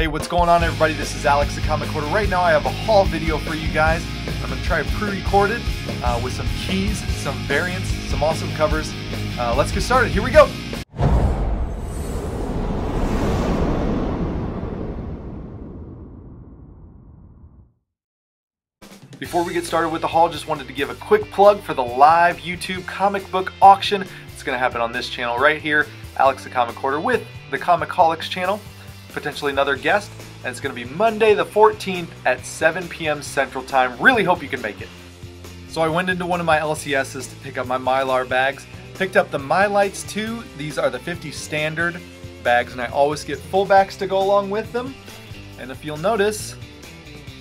Hey, what's going on, everybody? This is Alex the Comic Hoarder. Right now I have a haul video for you guys. I'm going to try to pre-record it with some keys, some variants, some awesome covers. Let's get started. Here we go. Before we get started with the haul, just wanted to give a quick plug for the live YouTube comic book auction. It's going to happen on this channel right here, Alex the Comic Hoarder, with the Comicholics channel, potentially another guest, and it's going to be Monday the 14th at 7 p.m. Central Time. Really hope you can make it. So I went into one of my LCSs to pick up my Mylar bags, picked up the MyLights 2. These are the 50 standard bags, and I always get fullbacks to go along with them. And if you'll notice,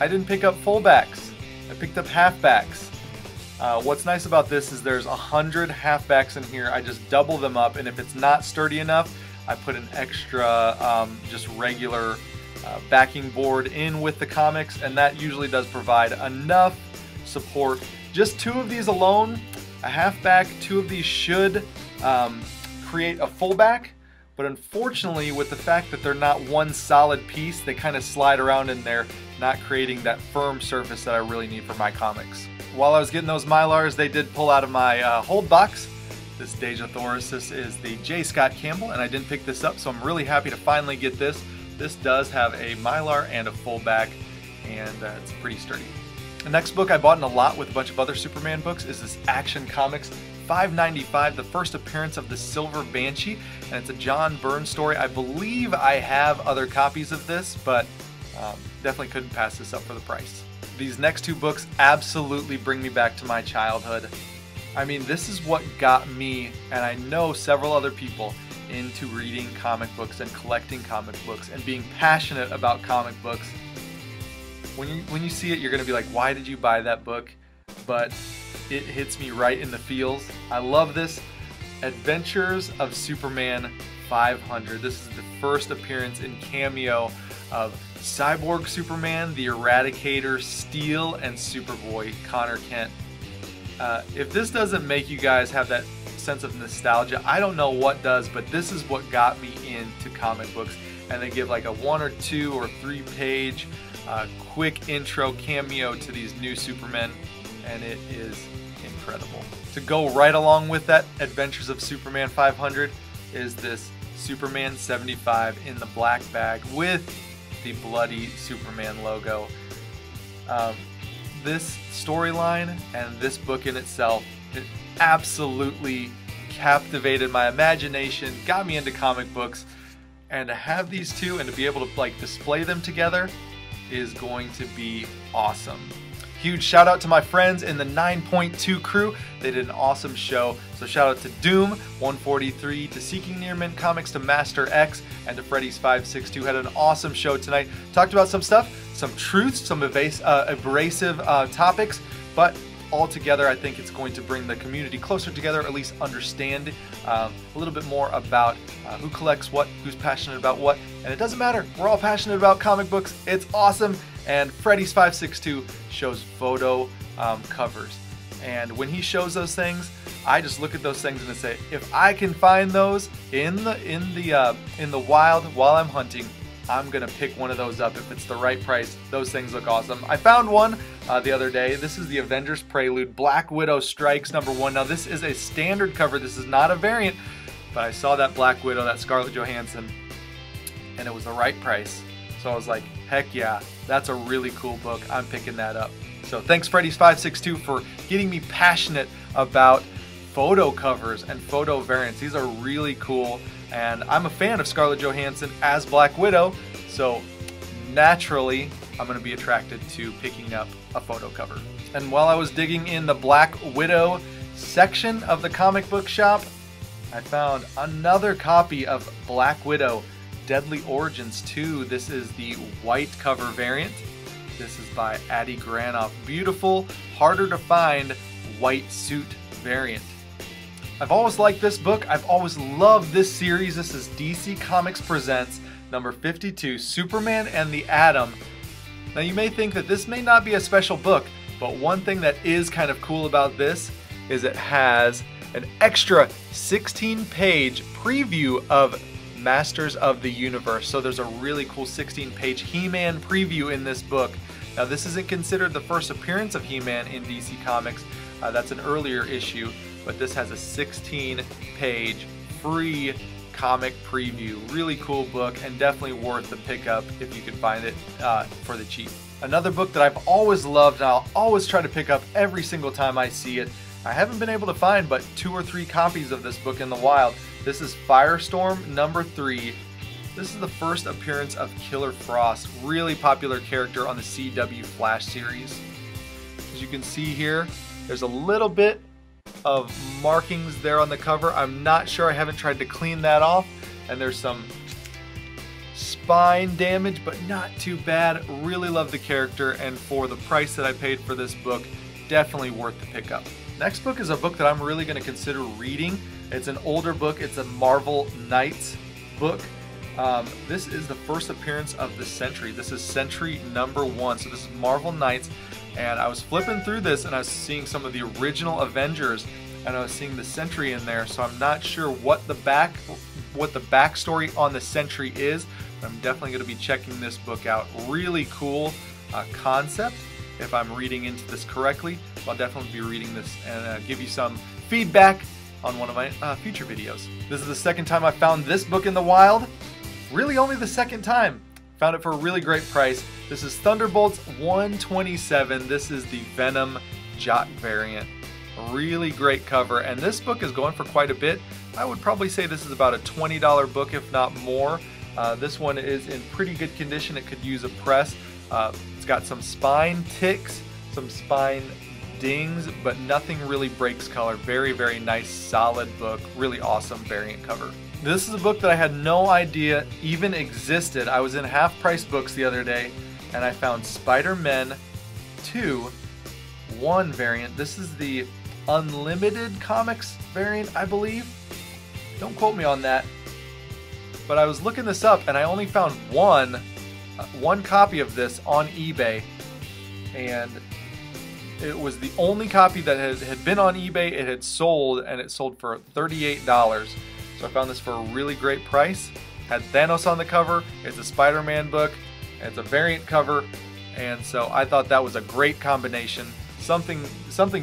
I didn't pick up fullbacks. I picked up halfbacks. What's nice about this is there's 100 halfbacks in here. I just double them up, and if it's not sturdy enough, I put an extra just regular backing board in with the comics, and that usually does provide enough support. Just two of these alone, a halfback, two of these should create a fullback, but unfortunately with the fact that they're not one solid piece, they kind of slide around in there, not creating that firm surface that I really need for my comics. While I was getting those Mylars, they did pull out of my hold box. This Deja Thoracis is the J. Scott Campbell, and I didn't pick this up, so I'm really happy to finally get this. This does have a Mylar and a fullback, and it's pretty sturdy. The next book I bought in a lot with a bunch of other Superman books is this Action Comics $5.95, the first appearance of the Silver Banshee, and it's a John Byrne story. I believe I have other copies of this, but definitely couldn't pass this up for the price. These next two books absolutely bring me back to my childhood. I mean, this is what got me, and I know several other people, into reading comic books and collecting comic books and being passionate about comic books. When you see it, you're going to be like, why did you buy that book? But it hits me right in the feels. I love this. Adventures of Superman 500. This is the first appearance in cameo of Cyborg Superman, the Eradicator, Steel, and Superboy Connor Kent. If this doesn't make you guys have that sense of nostalgia, I don't know what does, but this is what got me into comic books. And they give like a 1 or 2 or 3 page quick intro cameo to these new Supermen, and it is incredible. To go right along with that Adventures of Superman 500 is this Superman 75 in the black bag with the bloody Superman logo. This storyline and this book in itself, it absolutely captivated my imagination, got me into comic books, and to have these two and to be able to like display them together is going to be awesome. Huge shout out to my friends in the 9.2 crew. They did an awesome show. So shout out to Doom 143, to Seeking Near Mint Comics, to Master X, and to Freddy's 562. Had an awesome show tonight. Talked about some stuff, some truths, some abrasive topics, but all together I think it's going to bring the community closer together, or at least understand a little bit more about who collects what, who's passionate about what. And it doesn't matter, we're all passionate about comic books. It's awesome. And Freddy's 562 shows photo covers, and when he shows those things, I just look at those things and I say, if I can find those in the wild while I'm hunting, I'm gonna pick one of those up if it's the right price. Those things look awesome. I found one the other day. This is the Avengers Prelude Black Widow Strikes #1. Now this is a standard cover. This is not a variant, but I saw that Black Widow, that Scarlett Johansson, and it was the right price. So I was like, heck yeah, that's a really cool book. I'm picking that up. So thanks Freddy's 562 for getting me passionate about photo covers and photo variants. These are really cool, and I'm a fan of Scarlett Johansson as Black Widow, so naturally I'm going to be attracted to picking up a photo cover. And while I was digging in the Black Widow section of the comic book shop, I found another copy of Black Widow Deadly Origins 2. This is the white cover variant. This is by Adi Granoff. Beautiful, harder to find white suit variant. I've always liked this book. I've always loved this series. This is DC Comics Presents number 52, Superman and the Atom. Now you may think that this may not be a special book, but one thing that is kind of cool about this is it has an extra 16-page preview of Masters of the Universe. So there's a really cool 16-page He-Man preview in this book. Now this isn't considered the first appearance of He-Man in DC Comics. That's an earlier issue, but this has a 16-page free comic preview. Really cool book and definitely worth the pickup if you can find it for the cheap. Another book that I've always loved and I'll always try to pick up every single time I see it. I haven't been able to find but 2 or 3 copies of this book in the wild. This is Firestorm #3. This is the first appearance of Killer Frost, really popular character on the CW Flash series. As you can see here, there's a little bit of markings there on the cover. I'm not sure, I haven't tried to clean that off, and there's some spine damage, but not too bad. Really love the character, and for the price that I paid for this book, definitely worth the pickup. Next book is a book that I'm really going to consider reading. It's an older book. It's a Marvel Knights book. This is the first appearance of the Sentry. This is Sentry #1. So this is Marvel Knights, and I was flipping through this and I was seeing some of the original Avengers, and I was seeing the Sentry in there. So I'm not sure what the backstory on the Sentry is, but I'm definitely going to be checking this book out. Really cool concept. If I'm reading into this correctly, I'll definitely be reading this and give you some feedback on one of my future videos. This is the second time I found this book in the wild. Really only the second time. Found it for a really great price. This is Thunderbolts 127. This is the Venom Jock variant. A really great cover, and this book is going for quite a bit. I would probably say this is about a $20 book, if not more. This one is in pretty good condition. It could use a press. It's got some spine ticks, some spine dings, but nothing really breaks color. Very, very nice, solid book. Really awesome variant cover. This is a book that I had no idea even existed. I was in Half Price Books the other day, and I found SpiderMan 2/1 variant. This is the Unlimited Comics variant, I believe. Don't quote me on that. But I was looking this up, and I only found one copy of this on eBay, and it was the only copy that had been on eBay. It had sold, and it sold for $38. So I found this for a really great price. Had Thanos on the cover. It's a Spider-Man book. It's a variant cover, and so I thought that was a great combination. Something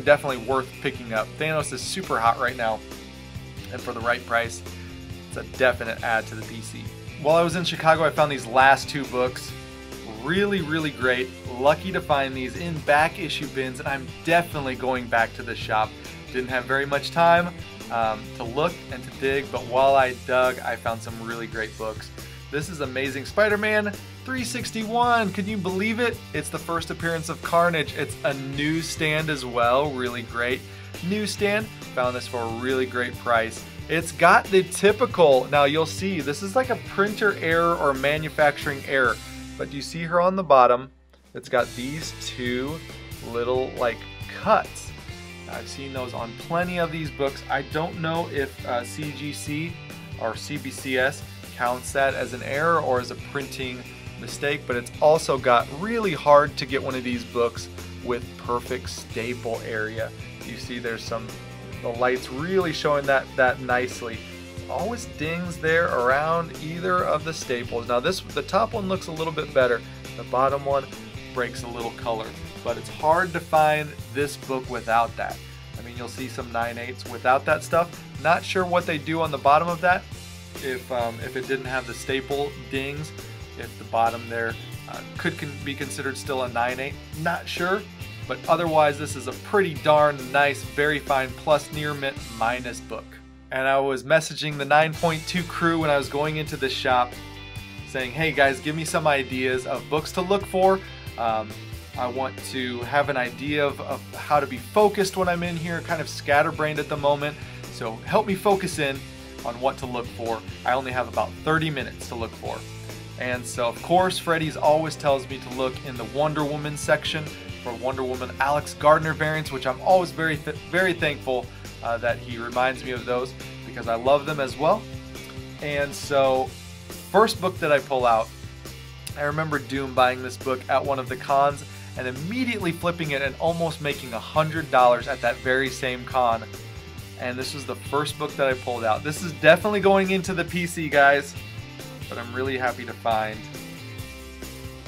definitely worth picking up. Thanos is super hot right now, and for the right price, it's a definite add to the PC. While I was in Chicago, I found these last 2 books. Really, really great. Lucky to find these in back issue bins, and I'm definitely going back to the shop. Didn't have very much time to look and to dig, but while I dug, I found some really great books. This is Amazing Spider-Man 361. Can you believe it? It's the first appearance of Carnage. It's a newsstand as well. Really great newsstand. Found this for a really great price. It's got the typical, now you'll see, this is like a printer error or manufacturing error. But do you see her on the bottom? It's got these 2 little like cuts. I've seen those on plenty of these books. I don't know if CGC or CBCS counts that as an error or as a printing mistake, but it's also got really hard to get one of these books with perfect staple area. You see there's the light's really showing that nicely. Always dings there around either of the staples. Now the top one looks a little bit better. The bottom one breaks a little color, but it's hard to find this book without that. I mean, you'll see some 9/8 without that stuff. Not sure what they do on the bottom of that. If it didn't have the staple dings, if the bottom there could be considered still a 9/8. Not sure. But otherwise, this is a pretty darn nice, very fine plus near mint minus book. And I was messaging the 9.2 crew when I was going into the shop saying, hey guys, give me some ideas of books to look for. I want to have an idea of how to be focused when I'm in here, kind of scatterbrained at the moment. So help me focus in on what to look for. I only have about 30 minutes to look for. And so of course, Freddy's always tells me to look in the Wonder Woman section for Wonder Woman Alex Gardner variants, which I'm always very thankful that he reminds me of those because I love them as well. And so first book that I pull out, I remember Doom buying this book at one of the cons and immediately flipping it and almost making $100 at that very same con. And this was the first book that I pulled out. This is definitely going into the PC, guys. but I'm really happy to find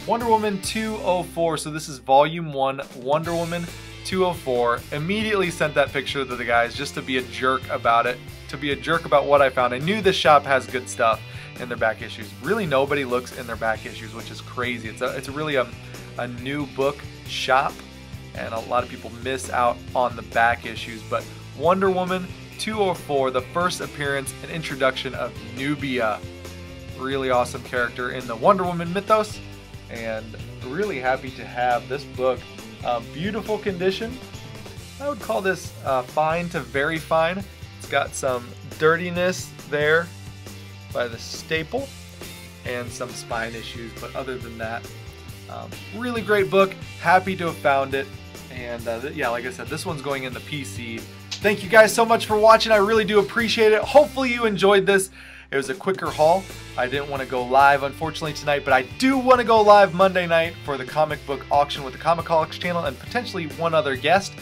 Wonder Woman 204. So this is volume 1, Wonder Woman 204. Immediately sent that picture to the guys just to be a jerk about it, to be a jerk about what I found. I knew this shop has good stuff in their back issues. Really nobody looks in their back issues, which is crazy. It's really a new book shop, and a lot of people miss out on the back issues. But Wonder Woman 204, the first appearance and introduction of Nubia. Really awesome character in the Wonder Woman mythos, and really happy to have this book. Beautiful condition. I would call this fine to very fine. It's got some dirtiness there by the staple and some spine issues, but other than that, really great book. Happy to have found it. And yeah, like I said, this one's going in the PC. Thank you guys so much for watching. I really do appreciate it. Hopefully you enjoyed this. It was a quicker haul. I didn't want to go live, unfortunately, tonight, but I do want to go live Monday night for the comic book auction with the Comicaholics channel and potentially one other guest.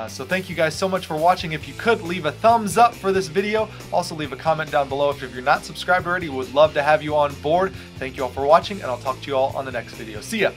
So thank you guys so much for watching. If you could, leave a thumbs up for this video. Also leave a comment down below if you're not subscribed already. Would love to have you on board. Thank you all for watching, and I'll talk to you all on the next video. See ya!